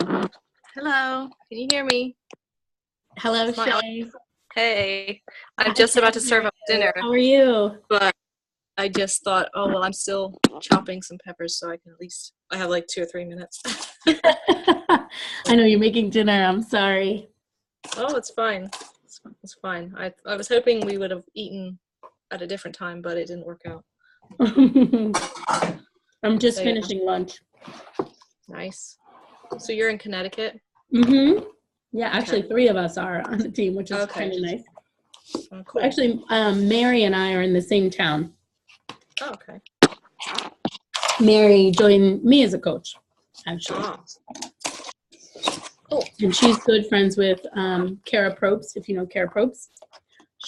Hello, can you hear me? Hello, It's my Shay. Hey, I'm Hi, just Shay. about to serve up dinner, How are you? but I just thought, oh well, I'm still chopping some peppers, so I can at least I have like 2 or 3 minutes. I know you're making dinner. I'm sorry. Oh, it's fine. It's fine. I was hoping we would have eaten at a different time, but it didn't work out. I'm just So yeah, finishing lunch. nice. So you're in Connecticut? Yeah, actually, Okay. 3 of us are on the team, which is Okay. kind of nice. Oh, cool. Actually, Mary and I are in the same town. Oh, okay. Mary joined me as a coach, actually. Ah, cool. And she's good friends with Kara Probst, if you know Kara Probst.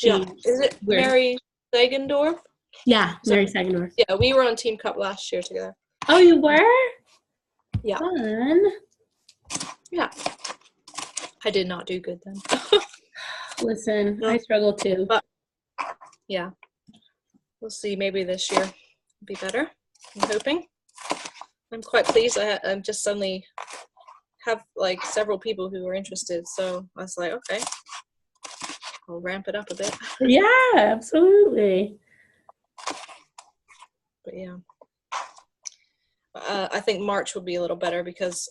Yeah. Is it We're, Mary Sagendorf? yeah, So, Mary Sagendorf. yeah, we were on Team Cup last year together. Oh, you were? Yeah. Fun. Yeah. I did not do good then. Listen, No. I struggle too. But yeah, we'll see. Maybe this year will be better. I'm hoping. I'm quite pleased. I'm just suddenly have like several people who are interested. So I was like, okay, I'll ramp it up a bit. Yeah, absolutely. But yeah, I think March will be a little better because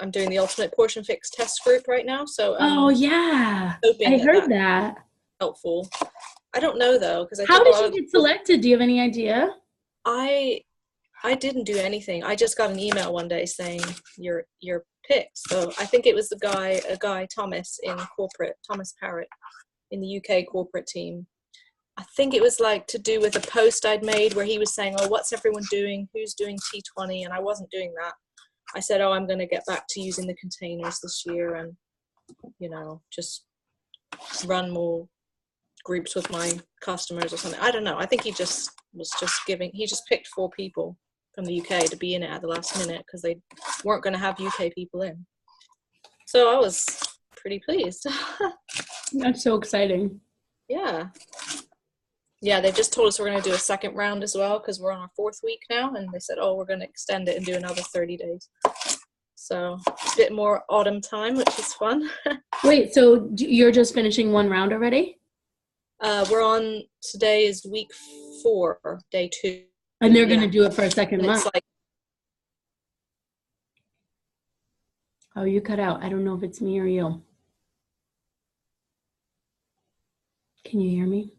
I'm doing the Ultimate Portion Fix test group right now. So Oh, I'm yeah. hoping I that heard that's that. helpful. I don't know though, because I How think a did lot you of get selected? Do you have any idea? I didn't do anything. I just got an email one day saying you're picked. So I think it was a guy Thomas in corporate, Thomas Parrott in the UK corporate team. I think it was like to do with a post I'd made where he was saying, "Oh, what's everyone doing? Who's doing T20?" And I wasn't doing that. I said, "Oh, I'm going to get back to using the containers this year and just run more groups with my customers or something." I don't know. I think he just was just giving. He just picked 4 people from the UK to be in it at the last minute because they weren't going to have UK people in. So I was pretty pleased. That's so exciting. Yeah. Yeah, they just told us we're going to do a second round as well because we're on our 4th week now, and they said, oh, we're going to extend it and do another 30 days. So a bit more autumn time, which is fun. Wait, so you're just finishing one round already? We're on, today is week 4, day 2. And they're going to do it for a second And month. it's like, Oh, you cut out. I don't know if it's me or you. Can you hear me?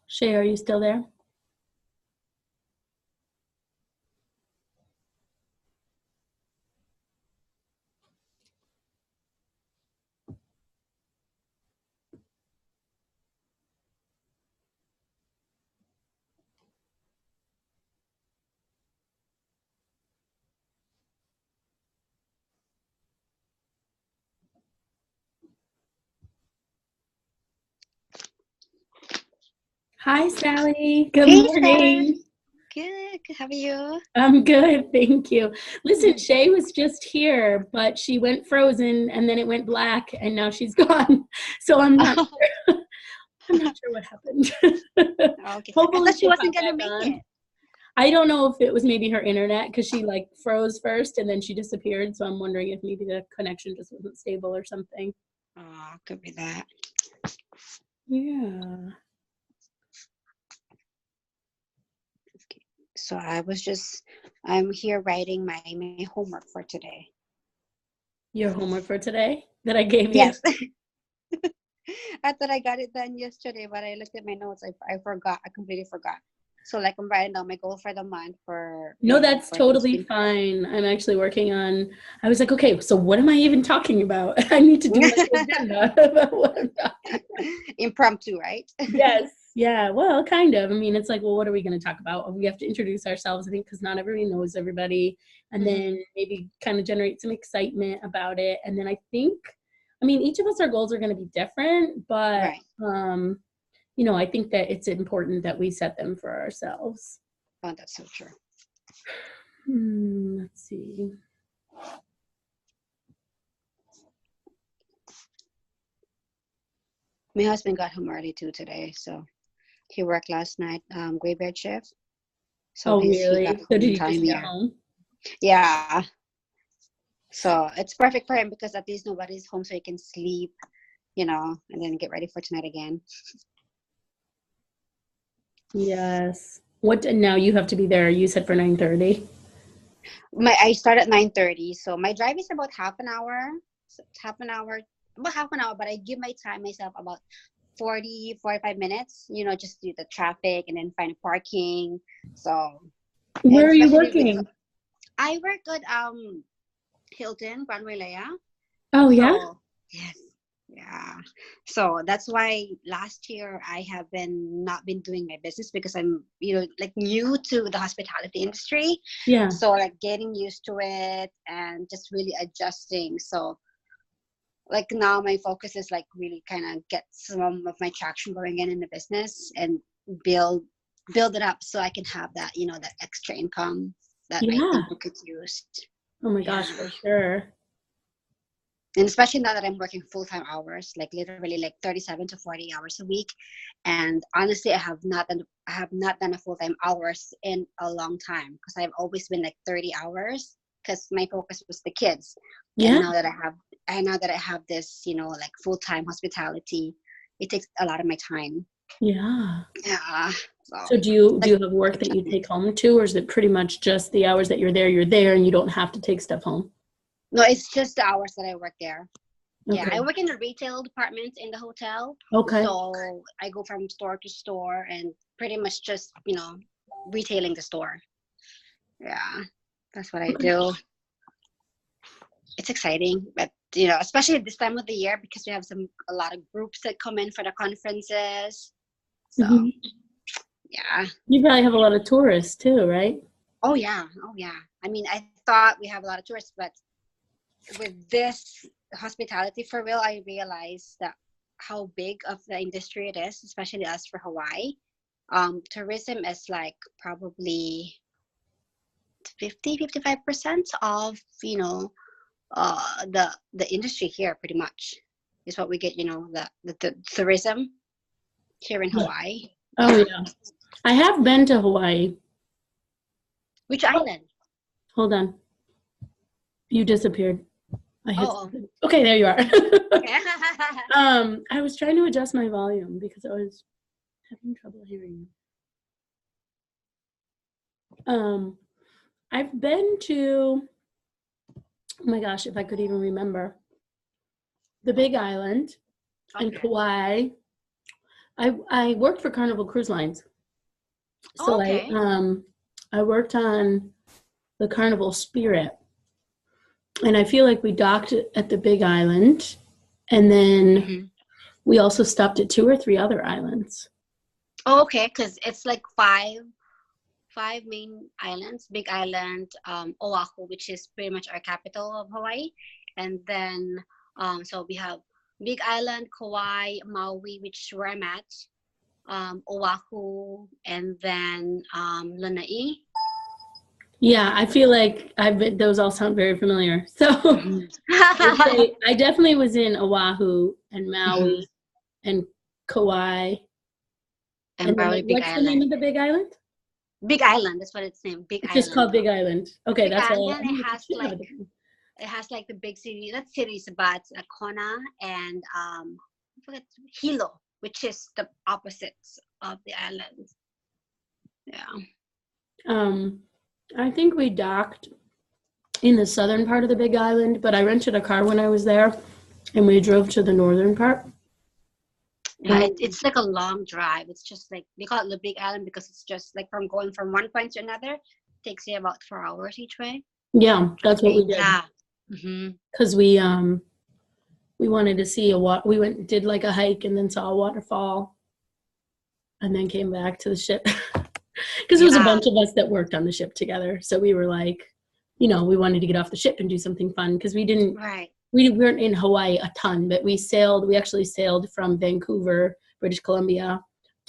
Shay, are you still there? Hi, Sally. Good Hey, Sarah. morning. Good. How are you? I'm good, thank you. Listen, Shay was just here, but she went frozen and then it went black and now she's gone. So I'm not Oh, I'm not sure what happened. okay. I Hopefully thought she she'll wasn't pop gonna back make on. it. I don't know if it was maybe her internet because she like froze first and then she disappeared. So I'm wondering if maybe the connection just wasn't stable or something. Oh, could be that. Yeah. Okay. So I'm here writing my homework for today. Your homework for today that I gave you? Yes. I thought I got it done yesterday, but I looked at my notes. I forgot. I completely forgot. So like I'm writing down my goal for the month for No, that's for totally teaching. fine. I'm actually working on, I was like, okay, so what am I even talking about? I need to do like an agenda about what I'm talking about. Impromptu, right? Yes. Yeah. Well, kind of. I mean, it's like, well, what are we going to talk about? We have to introduce ourselves, I think, because not everybody knows everybody. And then maybe kind of generate some excitement about it. And then I think, I mean, each of us, our goals are going to be different, but, Right. I think that it's important that we set them for ourselves. Oh, that's so true. Let's see. My husband got home early too today, so He worked last night, graveyard shift. So Oh, he really? got So home did in he just time. get Yeah. home? Yeah. So it's perfect for him because at least nobody's home so he can sleep, and then get ready for tonight again. Yes. What? Now you have to be there. You said for 9:30. I start at 9:30, so my drive is about half an hour. About half an hour, but I give myself about 45 minutes, just do the traffic and then find parking. So, Where and are you especially working? I work at Hilton, Grand Wailea. Oh, yeah? So, yes. Yeah. So that's why last year I have not been doing my business because I'm, like new to the hospitality industry. Yeah. So like getting used to it and just really adjusting. So like now my focus is like really kind of get some of my traction going in the business and build it up so I can have that, that extra income that I Yeah. think we could use. Oh my gosh, for sure. And especially now that I'm working full-time hours, like literally like 37 to 40 hours a week. And honestly, I have not done a full-time hours in a long time because I've always been like 30 hours because my focus was the kids. Yeah. And now that I have this, like full-time hospitality, it takes a lot of my time. Yeah. Yeah. So do you have work that you take home too, or is it pretty much just the hours that you're there and you don't have to take stuff home? No, it's just the hours that I work there. Okay. Yeah, I work in the retail department in the hotel. Okay. So I go from store to store and pretty much just, retailing the store. Yeah, that's what I do. It's exciting, but, especially at this time of the year because we have a lot of groups that come in for the conferences. So, yeah. You probably have a lot of tourists too, right? Oh, yeah. I mean, I thought we have a lot of tourists, but with this hospitality for real, I realized that how big of the industry it is, especially us for Hawaii. Tourism is like probably 55% of the industry here pretty much is what we get, the tourism here in Hawaii. Oh yeah. I have been to Hawaii. Which island? Hold on. You disappeared. Oh. Okay, there you are. Okay. I was trying to adjust my volume because I was having trouble hearing you. I've been to, oh my gosh, if I could even remember, the Big Island and Kauai. I worked for Carnival Cruise Lines. So I worked on the Carnival Spirit. And I feel like we docked at the Big Island, and then we also stopped at 2 or 3 other islands. Oh, okay, because it's like five main islands. Big Island, Oahu, which is pretty much our capital of Hawaii, and then so we have Big Island, Kauai, Maui, which is where I'm at, Oahu, and then Lanai. Yeah, I feel like those all sound very familiar. So I definitely was in Oahu and Maui and Kauai. And probably Big what's Island. the name of the Big Island? Big Island, that's what it's named. Big Island. It's just called Big Island. Okay, that's all. It has like the big city, not cities, but Kona and I forget Hilo, which is the opposites of the islands. Yeah. I think we docked in the southern part of the Big Island, but I rented a car when I was there, and we drove to the northern part. Yeah, it's like a long drive. It's just like, they call it the Big Island because it's just like from going from one point to another, it takes you about 4 hours each way. Yeah, that's what we did. Yeah. Because we wanted to see we did like a hike and then saw a waterfall, and then came back to the ship. Because it was a bunch of us that worked on the ship together. So we were like, we wanted to get off the ship and do something fun because we weren't in Hawaii a ton, but we actually sailed from Vancouver, British Columbia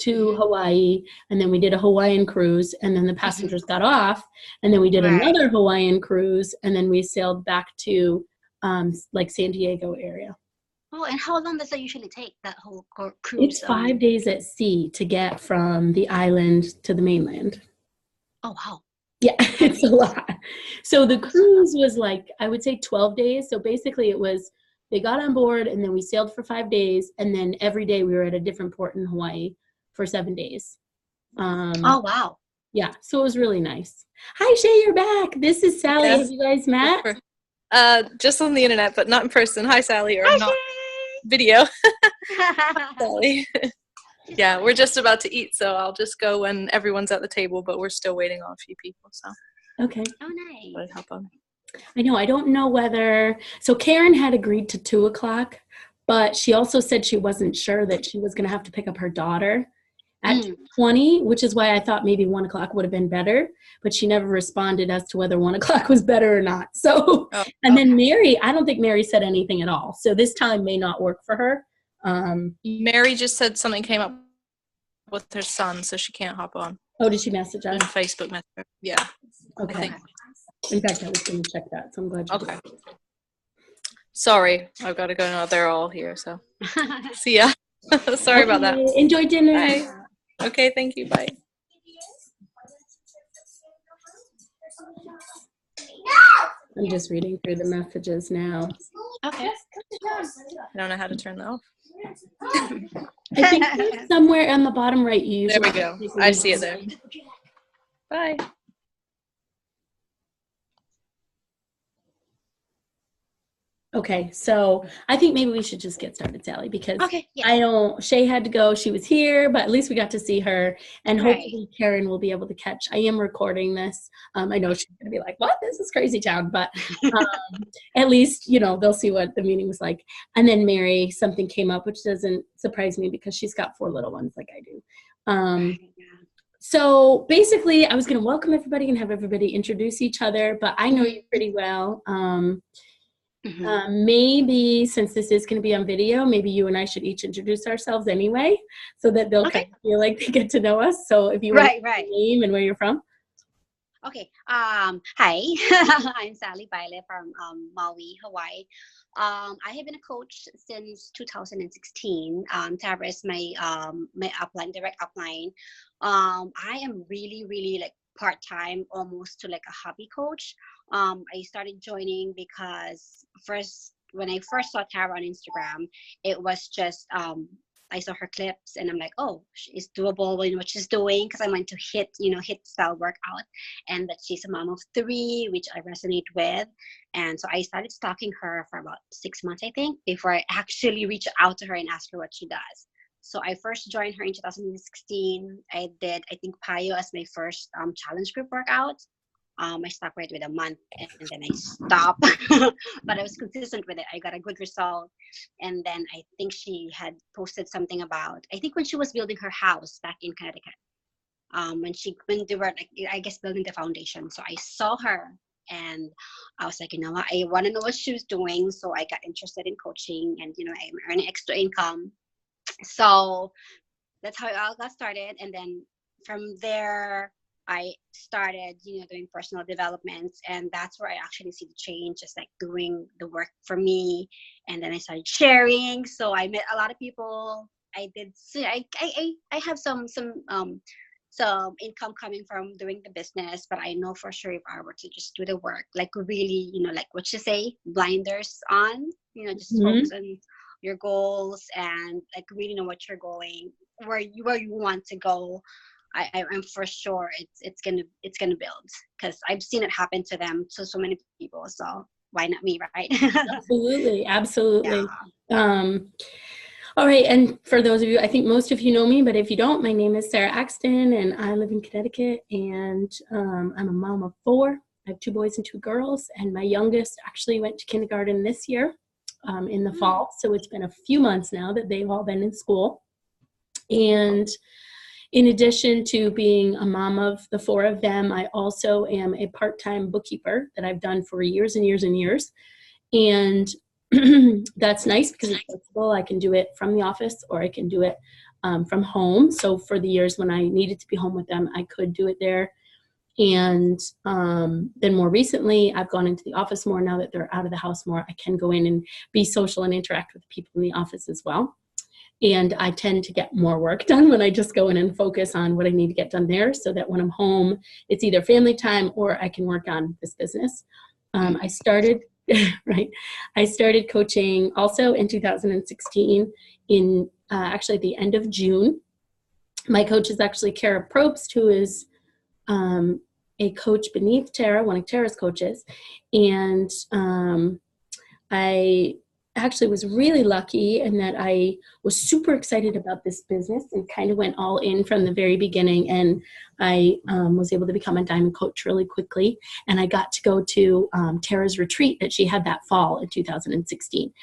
to Hawaii. And then we did a Hawaiian cruise, and then the passengers got off, and then we did another Hawaiian cruise, and then we sailed back to like San Diego area. Oh, and how long does it usually take, that whole cruise? It's 5 days at sea to get from the island to the mainland. Oh, wow. Yeah, it's a lot. So the cruise was like, I would say 12 days. So basically it was, they got on board and then we sailed for 5 days. And then every day we were at a different port in Hawaii for 7 days. Oh, wow. Yeah, so it was really nice. Hi, Shay, you're back. This is Sally. Yes. Have you guys met? Just on the internet, but not in person. Hi, Sally, or Hi, not video. Sally. Yeah, we're just about to eat, so I'll just go when everyone's at the table, but we're still waiting on a few people, so Okay. Oh, nice. I'd hop on. I know. I don't know whether. So Karen had agreed to 2:00, but she also said she wasn't sure that she was going to have to pick up her daughter at 20, which is why I thought maybe 1:00 would have been better. But she never responded as to whether 1:00 was better or not. So, and then Mary, I don't think Mary said anything at all. So this time may not work for her. Mary just said something came up with her son, so she can't hop on. Oh, did she message On us? Facebook Messenger. Yeah. Okay. I think. In fact, I was going to check that, so I'm glad you Okay. did. Sorry, I've got to go now. They're all here, so see ya. Sorry about that. Okay, enjoy dinner. Bye. Okay, thank you. Bye. I'm just reading through the messages now. Okay. I don't know how to turn that off. I think there's somewhere on the bottom right you There usually we go. I see it there. Bye. Okay, so I think maybe we should just get started, Sally, because Okay. Yeah. Shay had to go. She was here, but at least we got to see her. And Right. hopefully Karen will be able to catch. I am recording this. I know she's going to be like, what? This is crazy town. But at least, they'll see what the meeting was like. And then Mary, something came up, which doesn't surprise me because she's got 4 little ones like I do. Right, yeah. So basically, I was going to welcome everybody and have everybody introduce each other, but I know you pretty well. Maybe since this is going to be on video, maybe you and I should each introduce ourselves anyway, so that they'll kind of feel like they get to know us. So if you want to Right. your name and where you're from. Okay. Hi, I'm Sally Baile from Maui, Hawaii. I have been a coach since 2016. Tara is my my upline, direct upline. I am really like part-time, almost to like a hobby coach. I started joining because when I first saw Tara on Instagram, it was just I saw her clips and I'm like, oh, it's doable in what she's doing, because I want to hit style workout, and that she's a mom of 3, which I resonate with. And so I started stalking her for about 6 months, I think, before I actually reached out to her and asked her what she does. So I first joined her in 2016. I did, I think, Payo as my first challenge group workout. I stuck right with a month and then I stopped, but I was consistent with it. I got a good result. And then I think she had posted something about, I think when she was building her house back in Connecticut, when they were like, I guess, building the foundation. So I saw her and I was like, you know what, I want to know what she was doing. So I got interested in coaching and, I'm earning extra income. So that's how it all got started. And then from there, I started, doing personal development, and that's where I actually see the change, just like doing the work for me. And then I started sharing. So I met a lot of people. I have some income coming from doing the business, but I know for sure if I were to just do the work, like really, like what you say, blinders on, just focus on your goals and like really know what you're going, where you want to go. I'm for sure it's gonna build, because I've seen it happen to them, so many people. So why not me, right? Absolutely. Yeah. All right, and for those of you, I think most of you know me, but if you don't, my name is Sarah Axton, and I live in Connecticut, and I'm a mom of 4. I have 2 boys and 2 girls, and my youngest actually went to kindergarten this year in the fall. So it's been a few months now that they've all been in school, and in addition to being a mom of the 4 of them, I also am a part-time bookkeeper that I've done for years and years and years. And that's nice because it's flexible. I can do it from the office or I can do it from home. So for the years when I needed to be home with them, I could do it there. And then more recently, I've gone into the office more now that they're out of the house more. I can go in and be social and interact with people in the office as well. And I tend to get more work done when I just go in and focus on what I need to get done there, so that when I'm home, it's either family time or I can work on this business. I started, right? I started coaching also in 2016 in actually at the end of June. My coach is actually Kara Probst, who is a coach beneath Tara, one of Tara's coaches. And I actually was really lucky in that I was super excited about this business and kind of went all in from the very beginning. And I was able to become a diamond coach really quickly. And I got to go to Tara's retreat that she had that fall in 2016.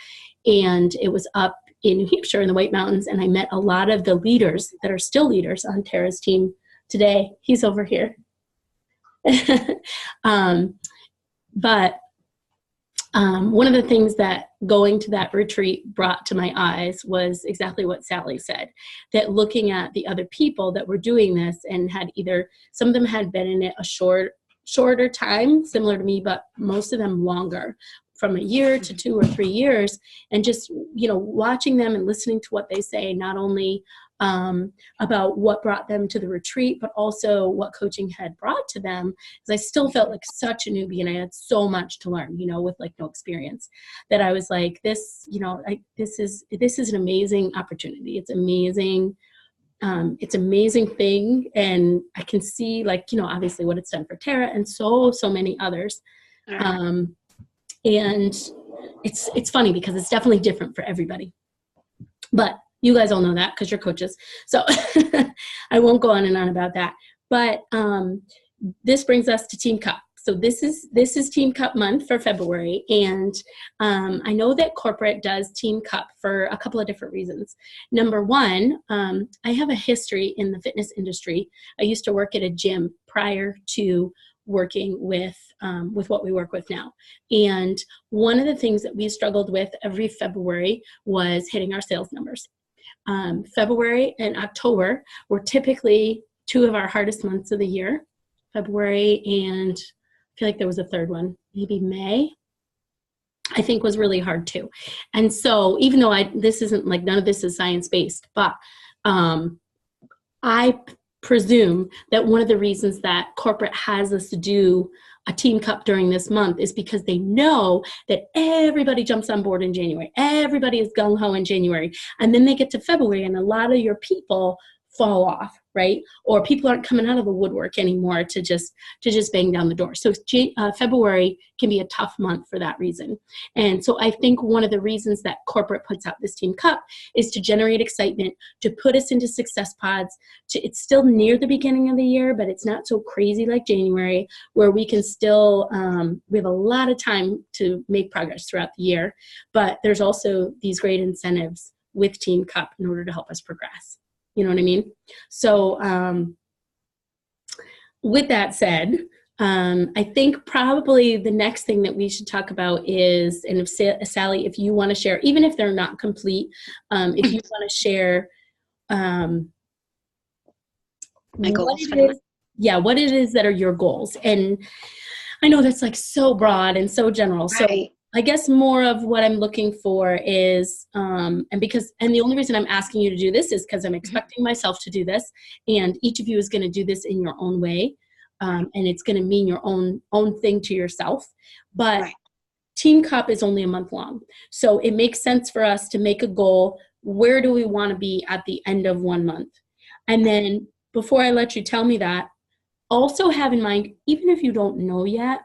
And it was up in New Hampshire in the White Mountains. And I met a lot of the leaders that are still leaders on Tara's team today. He's over here. But one of the things that going to that retreat brought to my eyes was exactly what Sally said, that looking at the other people that were doing this and had either, some of them had been in it a shorter time, similar to me, but most of them longer, from a year to 2 or 3 years, and just, watching them and listening to what they say, not only about what brought them to the retreat, but also what coaching had brought to them. Because I still felt like such a newbie and I had so much to learn, with like no experience, that I was like, this is an amazing opportunity. It's amazing. It's an amazing thing. And I can see obviously what it's done for Tara and so many others. And it's funny because it's definitely different for everybody, but you guys all know that because you're coaches. So I won't go on and on about that. But this brings us to Team Cup. So this is Team Cup month for February. And I know that corporate does Team Cup for a couple of different reasons. Number one, I have a history in the fitness industry. I used to work at a gym prior to working with what we work with now. And one of the things that we struggled with every February was hitting our sales numbers. February and October were typically 2 of our hardest months of the year. February, and I feel like there was a third one, maybe May, I think was really hard too. And so even though this isn't like, none of this is science-based, but I presume that one of the reasons that corporate has us do a Team Cup during this month is because they know that everybody jumps on board in January. Everybody is gung-ho in January. And then they get to February and a lot of your people fall off, right? Or people aren't coming out of the woodwork anymore to just bang down the door. So February can be a tough month for that reason. And so I think one of the reasons that corporate puts out this Team Cup is to generate excitement, to put us into success pods. It's still near the beginning of the year, but it's not so crazy like January, where we can still, we have a lot of time to make progress throughout the year. But there's also these great incentives with Team Cup in order to help us progress. You know what I mean? So with that said, I think probably the next thing that we should talk about is, and if Sally, if you want to share, even if they're not complete, if you want to share My what goals. it is that are your goals. And I know that's like so broad and so general. So Right. I guess more of what I'm looking for is, and the only reason I'm asking you to do this is because I'm expecting myself to do this, and each of you is going to do this in your own way, and it's going to mean your own thing to yourself. But Right. Team Cup is only a month long, so it makes sense for us to make a goal. Where do we want to be at the end of 1 month? And then before I let you tell me that, also have in mind, even if you don't know yet,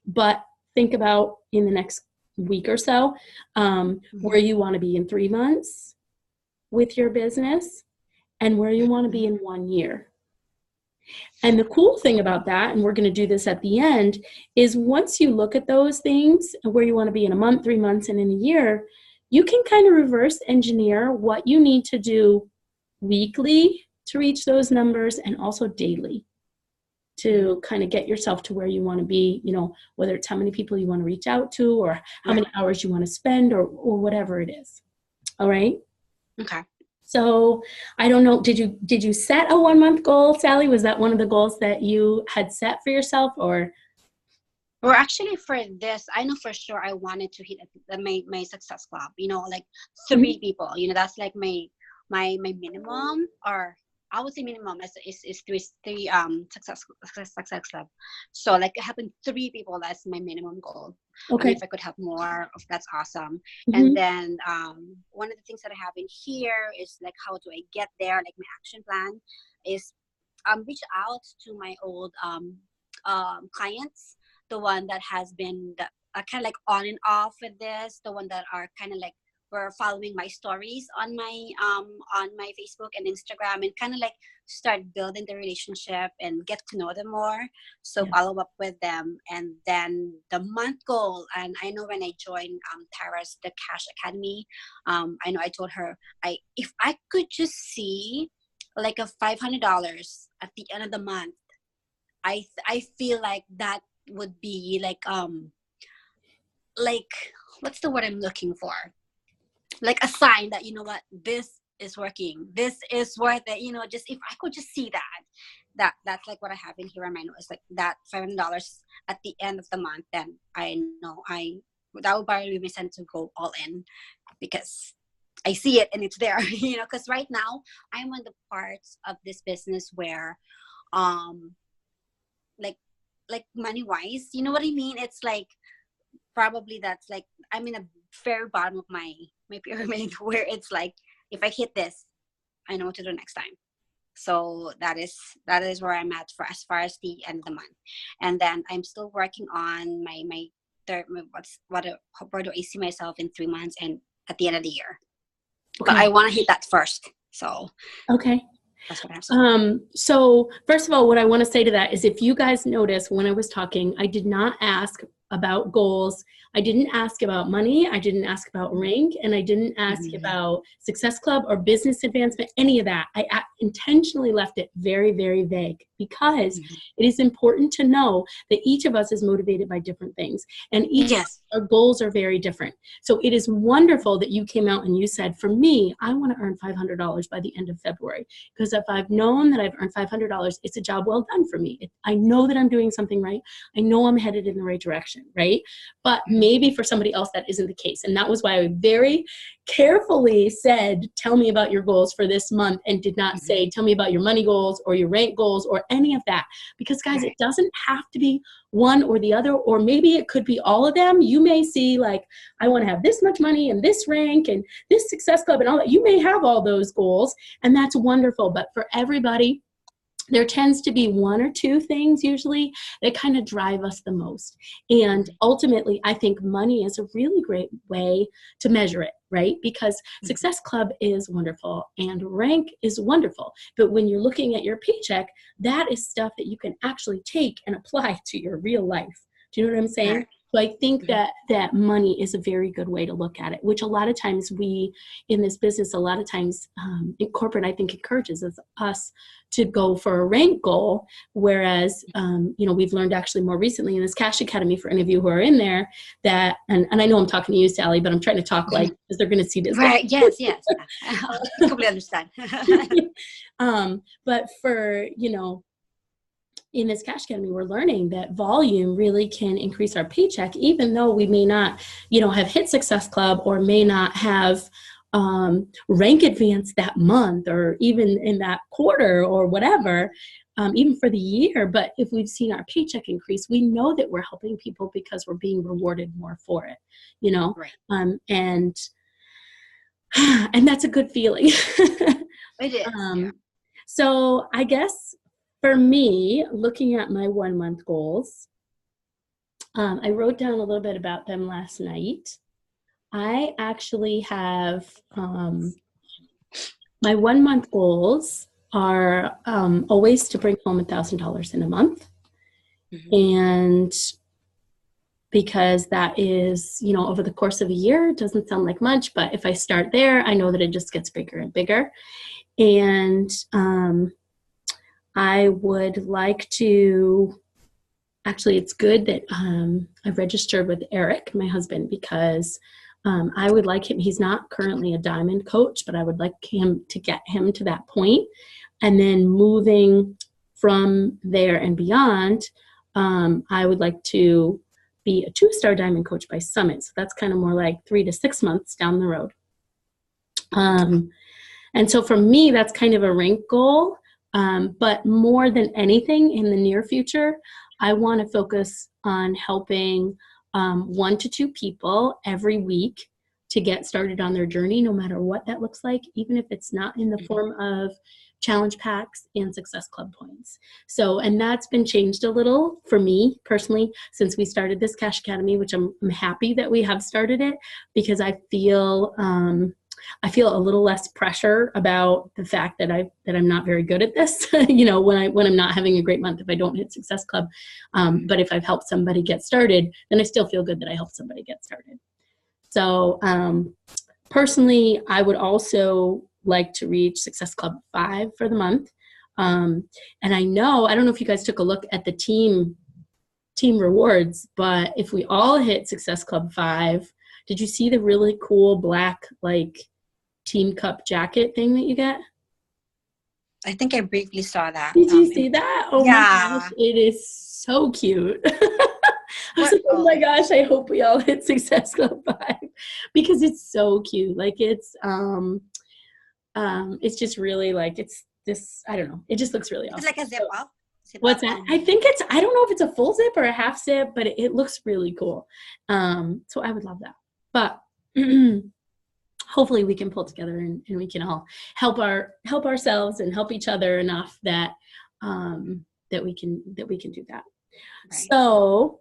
but think about in the next week or so, where you want to be in 3 months with your business and where you want to be in 1 year. And the cool thing about that, and we're going to do this at the end, is once you look at those things and where you want to be in a month, 3 months, and in a year, you can kind of reverse engineer what you need to do weekly to reach those numbers and also daily to kind of get yourself to where you want to be, whether it's how many people you want to reach out to or how many hours you want to spend or whatever it is. All right. Okay. So I don't know, did you set a 1 month goal, Sally? Was that one of the goals that you had set for yourself, or? Or actually for this, I know for sure I wanted to hit my success club, like 3 people, that's like my minimum, or I would say minimum is three success club. So like having 3 people, that's my minimum goal. Okay. If I could have more, that's awesome. Mm-hmm. And then one of the things that I have in here is like, how do I get there? Like my action plan is reach out to my old clients, the one that has been kind of like on and off with this, the one that are kind of like were following my stories on my Facebook and Instagram, and kind of like start building the relationship and get to know them more. So follow up with them. And then the month goal, and I know when I joined Tara's the Cash Academy, I know I told her if I could just see like a $500 at the end of the month, I feel like that would be like what's the word I'm looking for? Like a sign that, what, this is working, this is worth it, just if I could just see that's like what I have in here on my notes, like that $500 at the end of the month, then I know that would probably be my sense to go all in, because I see it and it's there, because right now I'm on the parts of this business where like money wise, you know what I mean? It's like, probably that's like, I'm in a very bottom of my pyramid, where it's like, if I hit this, I know what to do next time. So that is where I'm at for as far as the end of the month. And then I'm still working on my third, where do I see myself in 3 months and at the end of the year. Okay. But I want to hit that first. So okay. That's what I have to say. So first of all, what I want to say to that is, if you guys notice when I was talking, I did not ask about goals. I didn't ask about money. I didn't ask about rank, and I didn't ask about Success Club or business advancement, any of that. I intentionally left it very, very vague, because it is important to know that each of us is motivated by different things, and each of our goals are very different. So it is wonderful that you came out and you said, for me, I want to earn $500 by the end of February, because if I've known that I've earned $500, it's a job well done for me. I know that I'm doing something right. I know I'm headed in the right direction, right? But maybe for somebody else that isn't the case. And that was why I very carefully said, tell me about your goals for this month, and did not say, tell me about your money goals or your rank goals or any of that. Because guys, it doesn't have to be one or the other, or maybe it could be all of them. You may see like, I want to have this much money and this rank and this Success Club and all that. You may have all those goals, and that's wonderful. But for everybody, there tends to be one or two things usually that kind of drive us the most. And ultimately, I think money is a really great way to measure it, right? Because Success Club is wonderful and rank is wonderful. But when you're looking at your paycheck, that is stuff that you can actually take and apply to your real life. Do you know what I'm saying? So I think that money is a very good way to look at it, which a lot of times we, in this business, a lot of times in corporate, I think encourages us to go for a rank goal. Whereas, we've learned actually more recently in this Cash Academy, for any of you who are in there, that, and I know I'm talking to you, Sally, but I'm trying to talk like, because they're going to see this. Right, yes. I completely understand. But for, in this Cash Academy, we're learning that volume really can increase our paycheck, even though we may not, have hit Success Club or may not have rank advance that month or even in that quarter or whatever, even for the year. But if we've seen our paycheck increase, we know that we're helping people because we're being rewarded more for it, Right. And that's a good feeling. It is. So I guess, for me, looking at my 1 month goals, I wrote down a little bit about them last night. I actually have, my 1 month goals are always to bring home $1,000 in a month. And because that is, over the course of a year, it doesn't sound like much, but if I start there, I know that it just gets bigger and bigger. And I would like to, actually, it's good that I've registered with Eric, my husband, because I would like him, he's not currently a diamond coach, but I would like him to get him to that point. And then moving from there and beyond, I would like to be a 2-star diamond coach by Summit. So that's kind of more like 3 to 6 months down the road. And so for me, that's kind of a rank goal. But more than anything in the near future, I want to focus on helping 1 to 2 people every week to get started on their journey, no matter what that looks like, even if it's not in the form of challenge packs and Success Club points. So, and that's been changed a little for me personally since we started this Cash Academy, which I'm happy that we have started it, because I feel a little less pressure about the fact that I'm not very good at this. You know, when I'm not having a great month, if I don't hit Success Club, but if I've helped somebody get started, then I still feel good that I helped somebody get started. So personally, I would also like to reach Success Club 5 for the month. And I don't know if you guys took a look at the team rewards, but if we all hit Success Club 5, did you see the really cool black like team cup jacket thing that you get? I think I briefly saw that. Did you see that? Oh yeah. my gosh, it is so cute. I was like, oh my gosh, I hope we all hit Success Club 5 because it's so cute. Like it's just really like, it's this, I don't know. It just looks really awesome. It's like a zip up. What's that? I think I don't know if it's a full zip or a half zip, but it looks really cool. So I would love that. But hopefully we can pull together and we can all help ourselves and help each other enough that we can do that. Right. So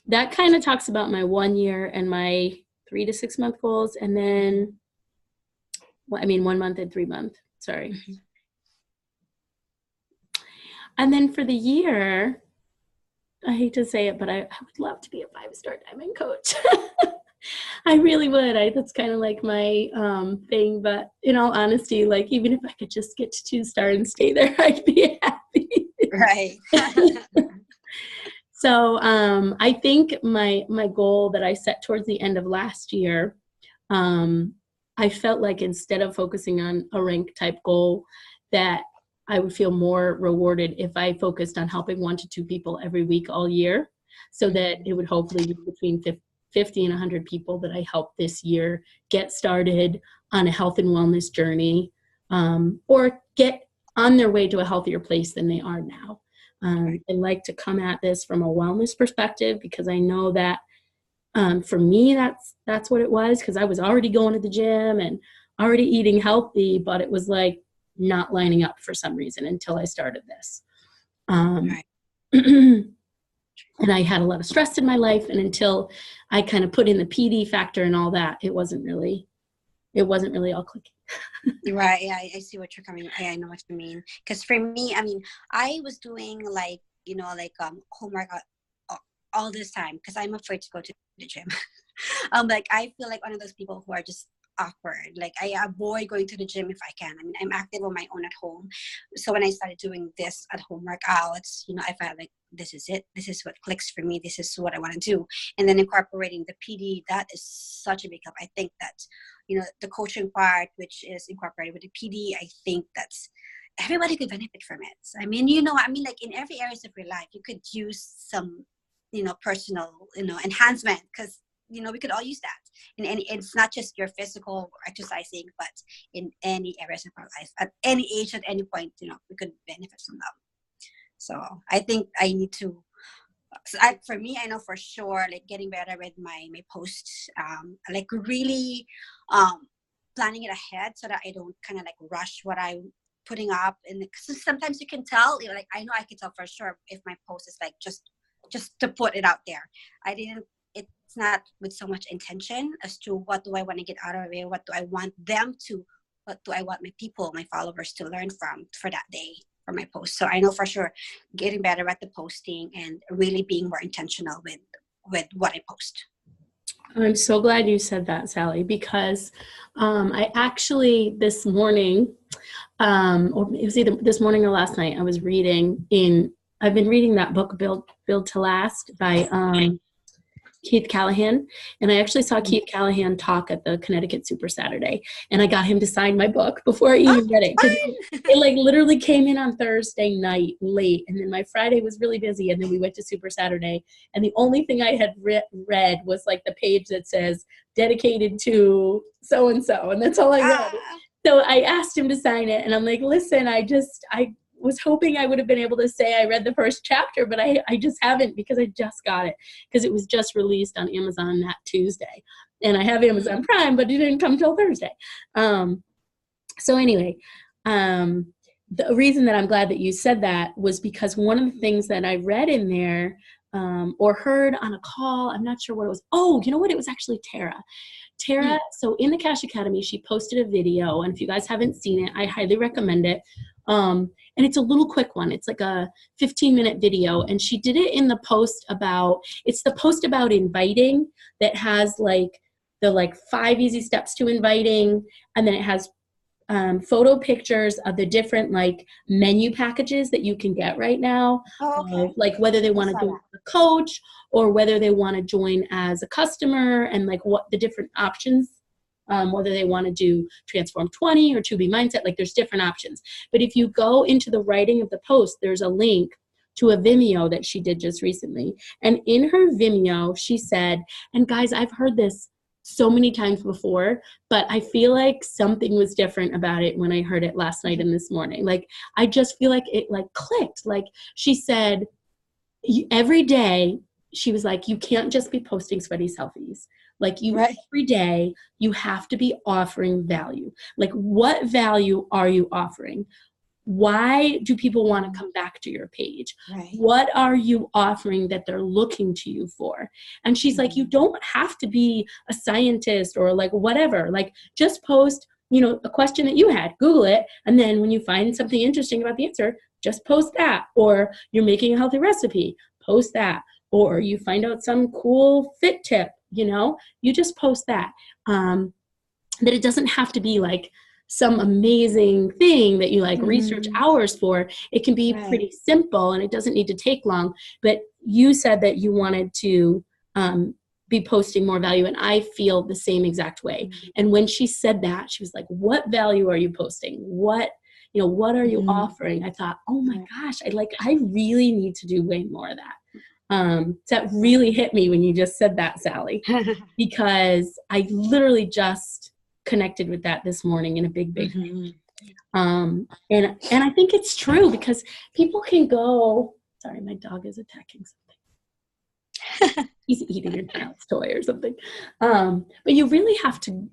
that kind of talks about my 1 year and my 3 to 6 month goals, and then 1 month and 3 month. Sorry. Mm-hmm. And then for the year, I hate to say it, but I would love to be a 5-star diamond coach. I really would. That's kind of like my thing. But in all honesty, like even if I could just get to 2-star and stay there, I'd be happy. Right. So I think my goal that I set towards the end of last year, I felt like instead of focusing on a rank type goal, that I would feel more rewarded if I focused on helping 1 to 2 people every week all year, so that it would hopefully be between 50 and 100 people that I help this year get started on a health and wellness journey, or get on their way to a healthier place than they are now. I like to come at this from a wellness perspective, because I know that for me, that's what it was, because I was already going to the gym and already eating healthy, but it was like not lining up for some reason until I started this. And I had a lot of stress in my life, and until I kind of put in the PD factor and all that, it wasn't really all clicking. Right. Yeah, I see what you're coming. I know what you mean. Because for me, I was doing homework all this time because I'm afraid to go to the gym. I feel like one of those people who are just awkward. Like I avoid going to the gym if I can. I'm active on my own at home. So when I started doing this at home workouts, I felt like this is it. This is what clicks for me. This is what I want to do. And then incorporating the PD, that is such a big help. I think that, the coaching part, which is incorporated with the PD, I think that's everybody could benefit from it. Like in every areas of your life, you could use some, personal, enhancement, because we could all use that. And it's not just your physical exercising, but in any areas of our life, at any age, at any point, we could benefit from them. So I think I need to, for me, I know for sure, like getting better with my posts, really planning it ahead so that I don't kind of like rush what I'm putting up. And sometimes you can tell, I know I can tell for sure if my post is like just to put it out there. It's not with so much intention as to what do I want to get out of it, what do I want my followers to learn from for that day for my post. So I know for sure getting better at the posting and really being more intentional with what I post. I'm so glad you said that, Sally, because I actually this morning, or it was either this morning or last night, I've been reading that book, Build to Last by Keith Callahan, and I actually saw Keith Callahan talk at the Connecticut Super Saturday, and I got him to sign my book before I even read it, because it like literally came in on Thursday night late, and then my Friday was really busy, and then we went to Super Saturday, and the only thing I had read was like the page that says dedicated to so and so, and that's all I read. So I asked him to sign it, and I'm like, listen, I was hoping I would have been able to say I read the first chapter, but I just haven't, because I just got it, because it was just released on Amazon that Tuesday. And I have Amazon Prime, but it didn't come till Thursday. So anyway, the reason that I'm glad that you said that was because one of the things that I read in there or heard on a call, I'm not sure what it was. Oh, you know what? It was actually Tara. So in the Cash Academy, she posted a video, and if you guys haven't seen it, I highly recommend it. And it's a little quick one. It's like a 15-minute video, and she did it in the post about inviting, that has like the 5 easy steps to inviting, and then it has photo pictures of the different like menu packages that you can get right now. Like whether they want to go as a coach or whether they want to join as a customer, and like what the different options, whether they want to do Transform 20 or 2B Mindset, like there's different options. But if you go into the writing of the post, there's a link to a Vimeo that she did just recently. And in her Vimeo, she said, and guys, I've heard this so many times before, but I feel like something was different about it when I heard it last night and this morning. Like, I just feel like it like clicked. Like she said, every day, she was like, you can't just be posting sweaty selfies. Like every day you have to be offering value. Like, what value are you offering? Why do people want to come back to your page? What are you offering that they're looking to you for? And she's like, you don't have to be a scientist or like whatever. Like, just post, a question that you had, Google it. And then when you find something interesting about the answer, just post that. Or you're making a healthy recipe, post that. Or you find out some cool fit tip, you just post that. That it doesn't have to be like some amazing thing that you like research hours for. It can be pretty simple, and it doesn't need to take long. But you said that you wanted to be posting more value, and I feel the same exact way. And when she said that, she was like, what value are you posting? What are you offering? I thought, oh my gosh, I really need to do way more of that. So that really hit me when you just said that, Sally, because I literally just connected with that this morning in a big way. And I think it's true, because people can go, sorry, my dog is attacking something. He's eating a child's toy or something. But you really have to,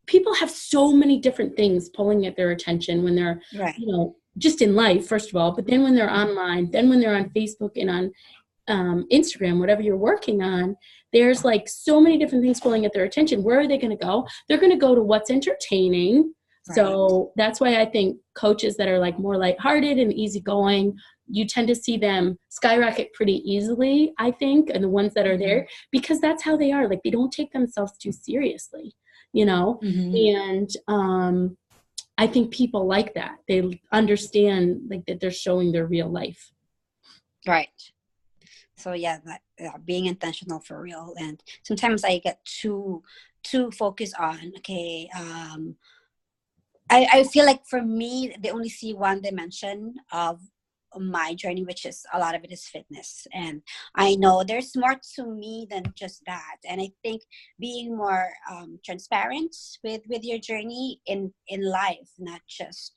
people have so many different things pulling at their attention when they're, just in life, first of all, but then when they're online, then when they're on Facebook and on Instagram, whatever you're working on, there's like so many different things pulling at their attention. Where are they going to go? They're going to go to what's entertaining. So that's why I think coaches that are like more lighthearted and easygoing, you tend to see them skyrocket pretty easily, I think, and the ones that are there, because that's how they are. Like, they don't take themselves too seriously, and I think people like that. They understand like that they're showing their real life. Right. So yeah, being intentional for real. And sometimes I get too focused on, I feel like for me, they only see one dimension of my journey, which is a lot of it is fitness. And I know there's more to me than just that. And I think being more transparent with your journey in life, not just,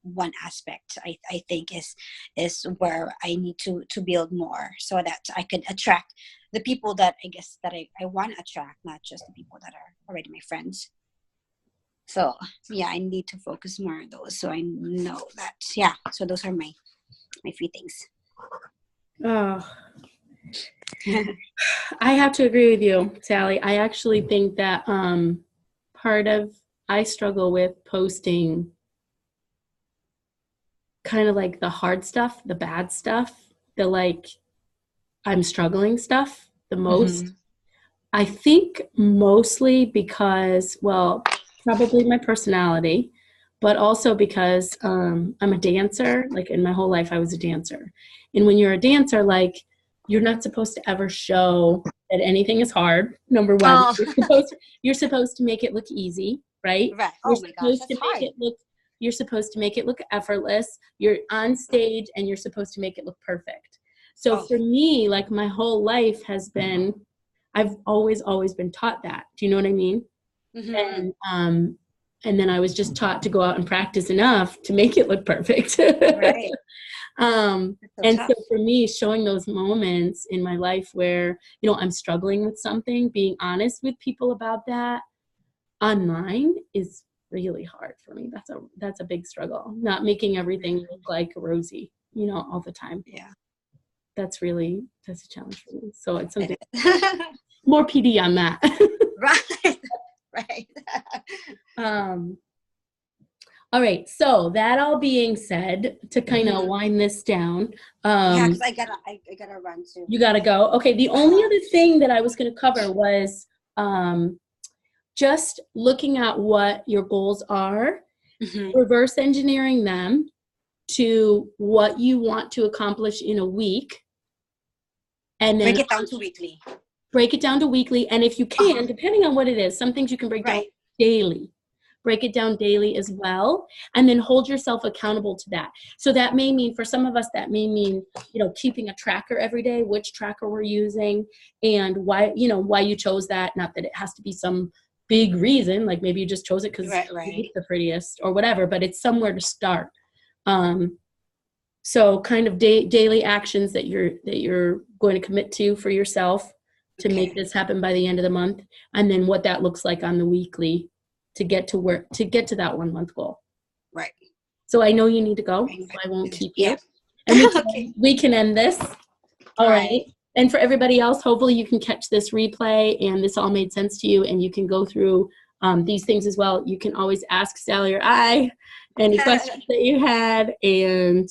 one aspect, I think is where I need to build more, so that I could attract the people that I guess that I want to attract, not just the people that are already my friends. So yeah, I need to focus more on those. So I know that, so those are my few things. Oh, I have to agree with you, Sally. I actually think that I struggle with posting kind of like the hard stuff, the bad stuff, the like I'm struggling stuff the most. I think mostly because, well, probably my personality, but also because I'm a dancer. Like, in my whole life, I was a dancer. And when you're a dancer, like, you're not supposed to ever show that anything is hard. Number one, Oh. you're supposed to make it look easy, right? Right. You're Oh my gosh, supposed that's to make hard. it look. You're supposed to make it look effortless. You're on stage, and you're supposed to make it look perfect. So Oh. for me, like my whole life has been, I've always been taught that. Do you know what I mean? Mhm. And then I was just taught to go out and practice enough to make it look perfect. Right. And That's so tough. for me, showing those moments in my life where, I'm struggling with something, being honest with people about that online is really hard for me. That's a big struggle. Not making everything look like rosy, all the time. Yeah. That's a challenge for me. So it's something It is. more PD on that. Right. Right. All right. So that all being said, to kind of Mhm. wind this down, Yeah, because I gotta run too. you got to go. Okay. The only other thing that I was going to cover was just looking at what your goals are, Mhm. reverse engineering them to what you want to accomplish in a week, and then Break it down to weekly. break it down to weekly. And if you can, depending on what it is, some things you can break down Right. daily. Break it down daily as well, and then hold yourself accountable to that. So that may mean, for some of us, that may mean, keeping a tracker every day, which tracker we're using, and why you chose that. Not that it has to be some big reason, like maybe you just chose it because Right. it's the prettiest or whatever, but it's somewhere to start. So kind of daily actions that you're going to commit to for yourself to make this happen by the end of the month, and then what that looks like on the weekly to get to that 1 month goal. Right. So I know you need to go, so I won't keep you. Yeah. And Okay. we can end this. All right. Right. And for everybody else, hopefully you can catch this replay and this all made sense to you, and you can go through these things as well. You can always ask Sally or I any questions that you had, and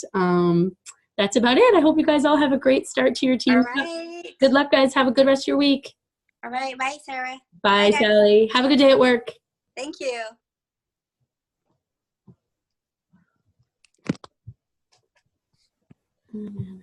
that's about it. I hope you guys all have a great start to your team. All right. Good luck, guys. Have a good rest of your week. All right. Bye, Sarah. Bye, Bye, guys. Sally. Have a good day at work. Thank you. Mm-hmm.